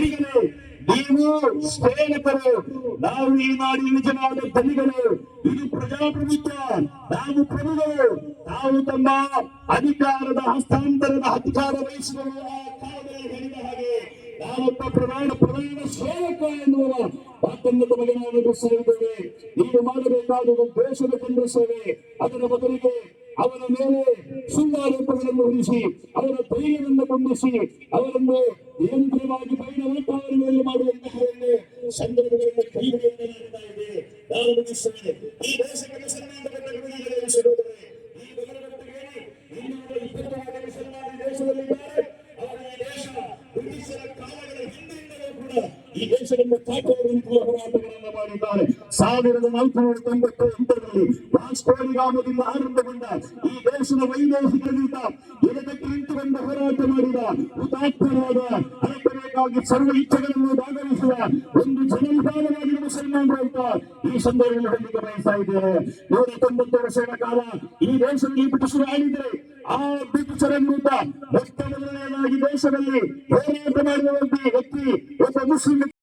ಈಗಲೇ ನೀವು ಸೇವಕರು, ನಾವು ಈ ನಾಡಿನ ನಿಜವಾದ ಧನಿಗಳು. ಇದು ಪ್ರಜಾಪ್ರಭುತ್ವ. ನಾವು ಪ್ರಭುಗಳು. ನಾವು ತಮ್ಮ ಅಧಿಕಾರದ ಹಸ್ತಾಂತರದ ಅಧಿಕಾರ ವಹಿಸಿರುವ ಕಾಲದಲ್ಲಿ ಹೇಳಿದ ಹಾಗೆ ನಾವೊಬ್ಬ ಪ್ರಧಾನ ಸೇವಕ ಎನ್ನುವ ಮಾತನ್ನು ತಮಗೆ ನಾವು ಬಿಡಿಸಿದ್ದೇವೆ. ನೀವು ಮಾಡಬೇಕಾದುದು ದೇಶದ ಜನರ ಸೇವೆ. ಅದರ ಬದಲಿಗೆ ಅವರ ಮೇಲೆ ಸುಳ್ಳಾರೋಪಗಳನ್ನು ಹೊರಿಸಿ, ಅವರ ಧೈರ್ಯವನ್ನು ಬಂಧಿಸಿ, ಅವರನ್ನು ನಿರಂತರವಾಗಿ ಬಯಲ ವಾತಾವರಣದಲ್ಲಿ ಮಾಡುವಂತಹ ಸಂದರ್ಭಗಳನ್ನು ಕೈಗೊಳ್ಳಲಾಗ್ತಾ ಇದೆ. ನಾನು ಮುಗಿಸ್ತೇನೆ. ಈ ದೇಶಕ್ಕೆ ಮುಸಲ್ಮಾನರ ಈ ಬದಲಾವಣೆಗೆ ಇನ್ನೂರ 20 ಮುಸಲ್ಮಾನ ದೇಶದಲ್ಲಿದ್ದಾರೆ. ಅವರು ಈ ದೇಶ ಬ್ರಿಟಿಷರ ಕಾಲಗಳ ಹಿಂದಿನಿಂದಲೂ ಕೂಡ ಈ ದೇಶವನ್ನು ಕಾಪಾಡುವಂತಹ ಹೋರಾಟಗಳನ್ನು ಮಾಡಿದ್ದಾರೆ. 1498ರಲ್ಲಿ ವಾಸ್ಕೋಡಿಗಾಮದಿಂದ ಆರಂಭಗೊಂಡ ಈ ದೇಶದ ವೈದೇಶಿಕರಿಂದ ಎಡಗಟ್ಟಿ ನಿಂತುಕೊಂಡ ಹೋರಾಟ ಮಾಡಿದ ಹುತಾತ್ಮರಾದ ಅದಕ್ಕಾಗಿ ಸರ್ವ ಇಚ್ಛೆಗಳನ್ನು ಭಾಗವಹಿಸುವ ಒಂದು ಜನವಿಧಾನವಾಗಿ ಮುಸಲ್ಮಾನರು ಅಂತ ಈ ಸಂದರ್ಭದಲ್ಲಿ ಹೇಳಲಿಕ್ಕೆ ಬಯಸ್ತಾ ಇದ್ದೇನೆ. 190 ವರ್ಷಗಳ ಕಾಲ ಈ ದೇಶದಲ್ಲಿ ಬ್ರಿಟಿಷರು ಆಳಿದ್ರೆ ಆ ಬ್ರಿಟಿಷರ ವಿರುದ್ಧ ಮೊಟ್ಟ ಮೊದಲನೆಯದಾಗಿ ದೇಶದಲ್ಲಿ ಹೋರಾಟ ಮಾಡುವ ವ್ಯಕ್ತಿ ಒಬ್ಬ ಮುಸ್ಲಿಂ